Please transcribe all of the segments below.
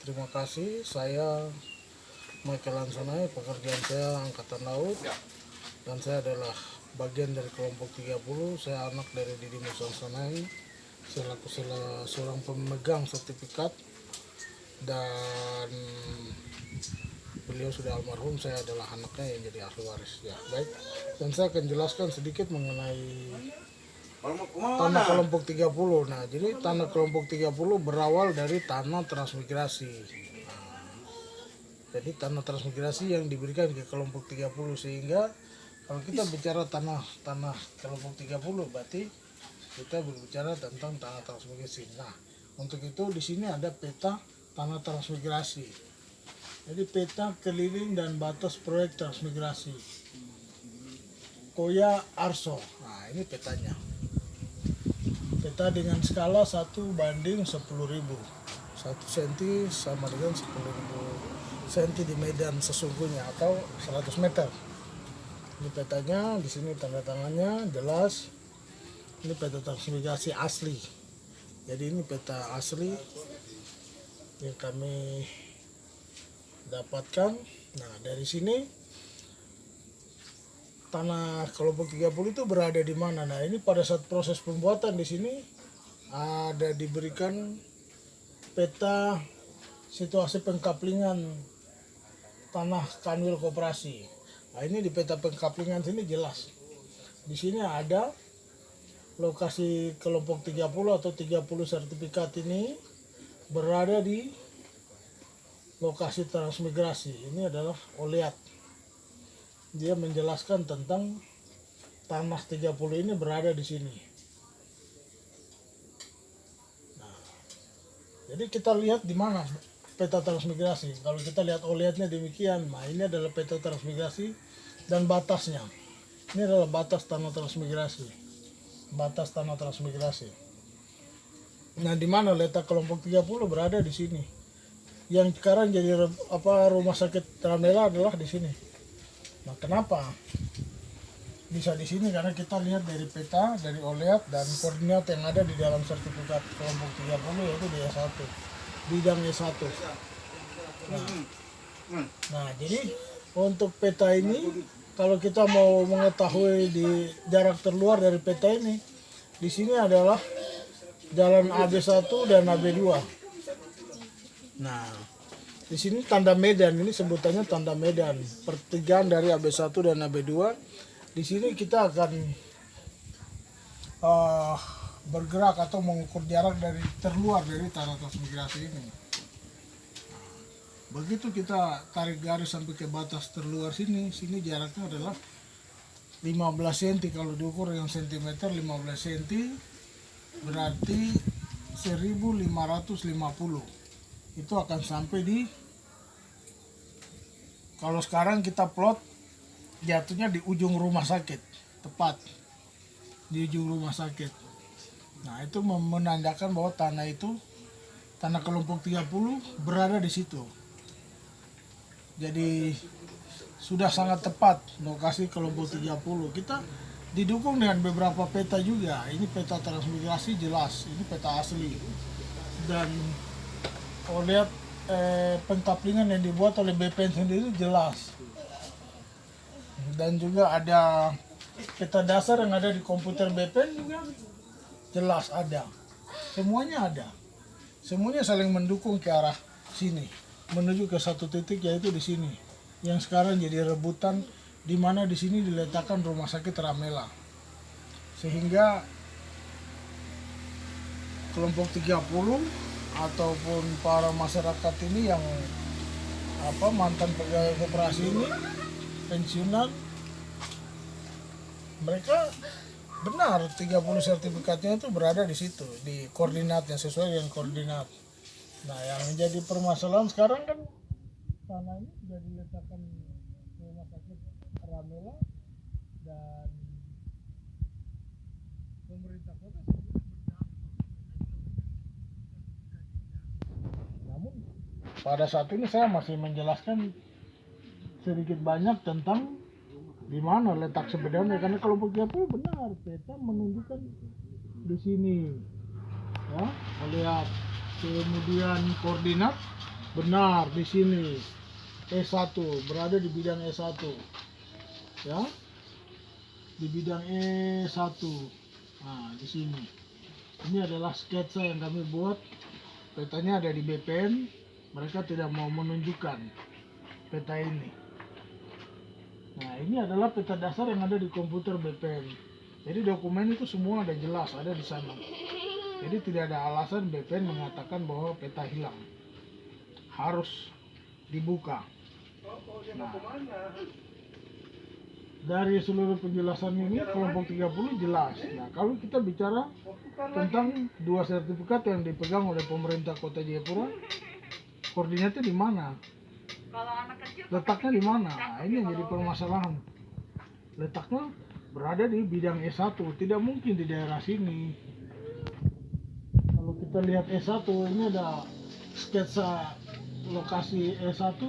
Terima kasih. Saya Michael Ansonai, pekerjaan saya Angkatan Laut dan saya adalah bagian dari kelompok 30. Saya anak dari Didi Musa Ansonai selaku seorang pemegang sertifikat, dan beliau sudah almarhum. Saya adalah anaknya yang jadi ahli waris. Ya, baik. Dan saya akan jelaskan sedikit mengenai tanah kelompok 30. Nah, jadi tanah kelompok 30 berawal dari tanah transmigrasi. Jadi tanah transmigrasi yang diberikan ke kelompok 30, sehingga kalau kita bicara tanah kelompok 30 berarti kita berbicara tentang tanah transmigrasi. Nah, untuk itu di sini ada peta tanah transmigrasi. Jadi peta keliling dan batas proyek transmigrasi Koya Arso. Nah, ini petanya. Peta dengan skala 1:10.000. 1 cm sama dengan 10.000 cm di medan sesungguhnya atau 100 meter. Ini petanya, di sini tanda tangannya jelas. Ini peta transmigrasi asli. Jadi ini peta asli yang kami dapatkan. Nah, dari sini tanah kelompok 30 itu berada di mana? Nah, ini pada saat proses pembuatan di sini ada diberikan peta situasi pengkaplingan tanah kanwil koperasi. Nah, ini di peta pengkaplingan sini jelas. Di sini ada lokasi kelompok 30 atau 30 sertifikat ini berada di lokasi transmigrasi. Ini adalah Oliat. Dia menjelaskan tentang tanah 30 ini berada di sini. Nah, jadi kita lihat di mana peta transmigrasi. Kalau kita lihat Oliatnya demikian, nah ini adalah peta transmigrasi dan batasnya. Ini adalah batas tanah transmigrasi. Batas tanah transmigrasi. Nah, di mana letak kelompok 30 berada di sini. Yang sekarang jadi rumah sakit Ramela adalah di sini. Nah, kenapa bisa di sini? Karena kita lihat dari peta, dari Oliat dan koordinat yang ada di dalam sertifikat kelompok 30 yaitu di E1, bidang E1. Nah, jadi untuk peta ini, kalau kita mau mengetahui di jarak terluar dari peta ini, di sini adalah jalan AB1 dan AB2. Nah, di sini tanda medan, ini sebutannya tanda medan, pertigaan dari AB1 dan AB2. Di sini kita akan bergerak atau mengukur jarak dari terluar dari tanah transmigrasi ini. Begitu kita tarik garis sampai ke batas terluar sini jaraknya adalah 15 cm. Kalau diukur dengan sentimeter 15 cm berarti 1550. Itu akan sampai di, kalau sekarang kita plot jatuhnya di ujung rumah sakit, tepat di ujung rumah sakit. Nah, itu menandakan bahwa tanah itu, tanah kelompok 30 berada di situ. Jadi sudah sangat tepat lokasi kelompok 30. Kita didukung dengan beberapa peta juga. Ini peta transmigrasi jelas, ini peta asli. Dan kalau lihat pengkaplingan yang dibuat oleh BPN sendiri jelas. Dan juga ada peta dasar yang ada di komputer BPN juga jelas ada. Semuanya ada. Semuanya saling mendukung ke arah sini, menuju ke satu titik, yaitu di sini. Yang sekarang jadi rebutan, di mana di sini diletakkan rumah sakit Ramela. Sehingga kelompok 30 ataupun para masyarakat ini yang mantan pegawai koperasi ini, pensiunan, mereka benar 30 sertifikatnya itu berada di situ, di koordinatnya, sesuai dengan koordinat. Nah, yang menjadi permasalahan sekarang kan tanah ini sudah diletakkan rumah sakit Ramela, dan pemerintah kota sendiri berhak. Namun pada saat ini saya masih menjelaskan sedikit banyak tentang di mana letak sebenarnya, karena kelompok 30 benar peta menunjukkan di sini, ya, lihat. Kemudian koordinat Benar, di sini E1, berada di bidang E1. Ya, di bidang E1. Nah, di sini. Ini adalah sketsa yang kami buat. Petanya ada di BPN. Mereka tidak mau menunjukkan peta ini. Nah, ini adalah peta dasar yang ada di komputer BPN. Jadi dokumen itu semua ada jelas, ada di sana. Jadi tidak ada alasan BPN mengatakan bahwa peta hilang. Harus dibuka. Nah, dari seluruh penjelasan ini kelompok 30 jelas. Nah, kalau kita bicara tentang dua sertifikat yang dipegang oleh pemerintah Kota Jayapura, koordinatnya di mana? Letaknya di mana? Nah, ini yang jadi permasalahan. Letaknya berada di bidang E1, tidak mungkin di daerah sini. Kalau kita lihat E1, ini ada sketsa lokasi E1.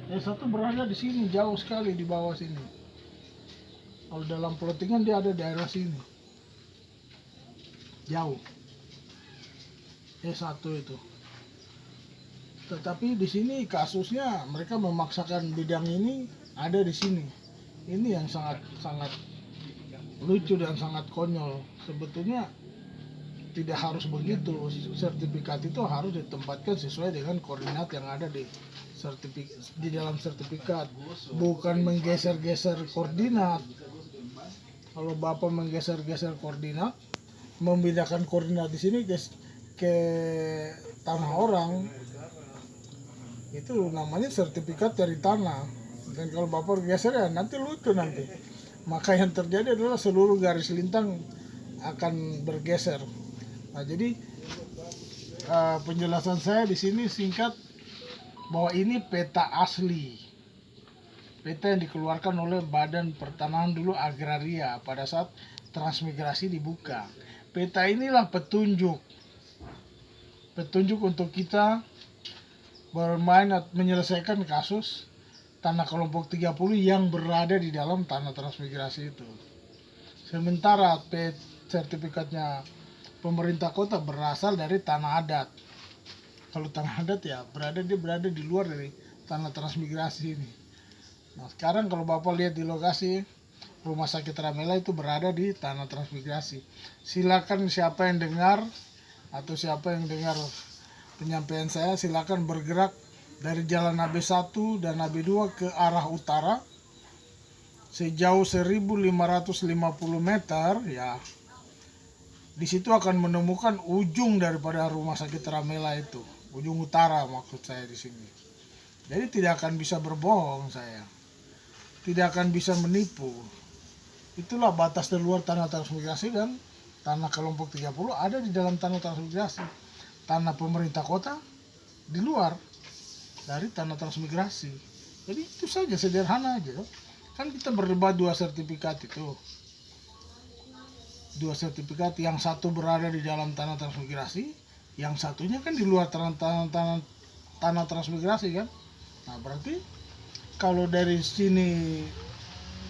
E1 berada di sini, jauh sekali di bawah sini. Kalau dalam plottingan dia ada daerah sini, jauh E1 itu. Tetapi di sini kasusnya mereka memaksakan bidang ini ada di sini. Ini yang sangat lucu dan sangat konyol. Sebetulnya tidak harus begitu. Sertifikat itu harus ditempatkan sesuai dengan koordinat yang ada di dalam sertifikat, bukan menggeser-geser koordinat. Kalau Bapak menggeser-geser koordinat, memindahkan koordinat di sini ke tanah orang, itu namanya sertifikat dari tanah. Dan kalau Bapak geser ya nanti lucu nanti. Maka yang terjadi adalah seluruh garis lintang akan bergeser. Nah, jadi penjelasan saya di sini singkat bahwa ini peta asli. Peta yang dikeluarkan oleh Badan Pertanahan dulu Agraria pada saat transmigrasi dibuka. Peta inilah petunjuk untuk kita bermain atau menyelesaikan kasus tanah kelompok 30 yang berada di dalam tanah transmigrasi itu. Sementara sertifikatnya pemerintah kota berasal dari tanah adat. Kalau tanah adat ya berada di luar dari tanah transmigrasi ini. Nah, sekarang kalau Bapak lihat di lokasi Rumah Sakit Ramela itu berada di tanah transmigrasi. Silakan siapa yang dengar atau siapa yang dengar penyampaian saya, silakan bergerak dari jalan AB1 dan AB2 ke arah utara sejauh 1550 meter ya. Di situ akan menemukan ujung daripada Rumah Sakit Ramela itu, ujung utara maksud saya di sini. Jadi tidak akan bisa berbohong saya. Tidak akan bisa menipu. Itulah batas di luar tanah transmigrasi dan tanah kelompok 30 ada di dalam tanah transmigrasi. Tanah pemerintah kota di luar dari tanah transmigrasi. Jadi itu saja, sederhana aja. Kan kita berdebat dua sertifikat itu. Dua sertifikat, yang satu berada di dalam tanah transmigrasi, yang satunya kan di luar tanah transmigrasi kan. Nah, berarti kalau dari sini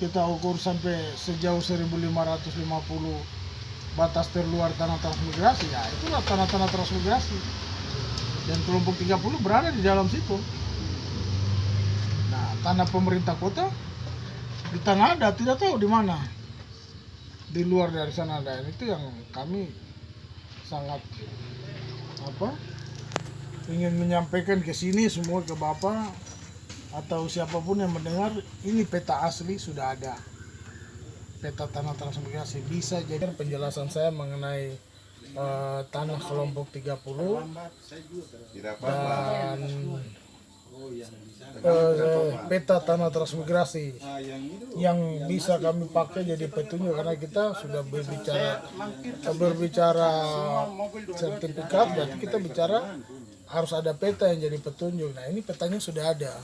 kita ukur sampai sejauh 1550 batas terluar tanah transmigrasi, ya itulah tanah-tanah transmigrasi. Dan kelompok 30 berada di dalam situ. Nah, tanah pemerintah kota di tanah adat tidak tahu di mana. Di luar dari sana ada. Itu yang kami sangat ingin menyampaikan ke sini semua ke Bapak atau siapapun yang mendengar, ini peta asli sudah ada. Peta tanah transmigrasi bisa jadi penjelasan saya mengenai tanah kelompok 30 dan peta tanah transmigrasi yang bisa kami pakai jadi petunjuk, karena kita sudah berbicara sertifikat, berarti kita bicara harus ada peta yang jadi petunjuk. Nah, ini petanya sudah ada,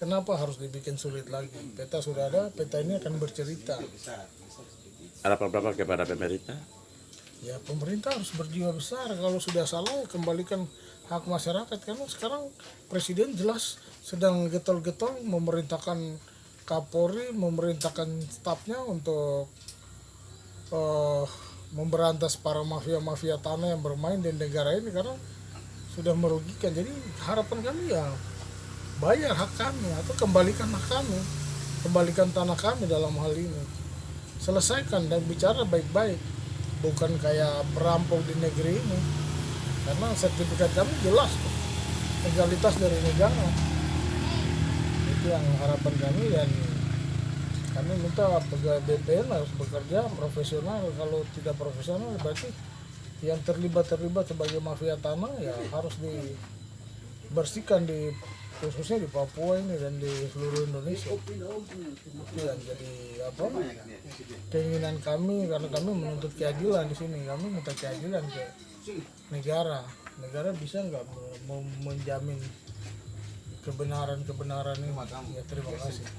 kenapa harus dibikin sulit lagi? Peta sudah ada, peta ini akan bercerita. Harapan Bapak kepada pemerintah? Ya, pemerintah harus berjiwa besar. Kalau sudah salah, kembalikan hak masyarakat. Karena sekarang Presiden jelas sedang getol-getol memerintahkan Kapolri, memerintahkan stafnya untuk memberantas para mafia-mafia tanah yang bermain di negara ini. Karena sudah merugikan. Jadi harapan kami ya bayar hak kami atau kembalikan hak kami, kembalikan tanah kami dalam hal ini. Selesaikan dan bicara baik-baik, bukan kayak perampok di negeri ini. Karena sertifikat kami jelas legalitas dari negara. Itu yang harapan kami, dan kami minta pegawai BPN harus bekerja profesional. Kalau tidak profesional berarti yang terlibat sebagai mafia tanah ya harus dibersihkan, khususnya di Papua ini dan di seluruh Indonesia. Itu yang jadi keinginan kami, karena kami menuntut keadilan di sini. Kami minta keadilan ke negara bisa nggak menjamin kebenaran ini. Ya, terima kasih.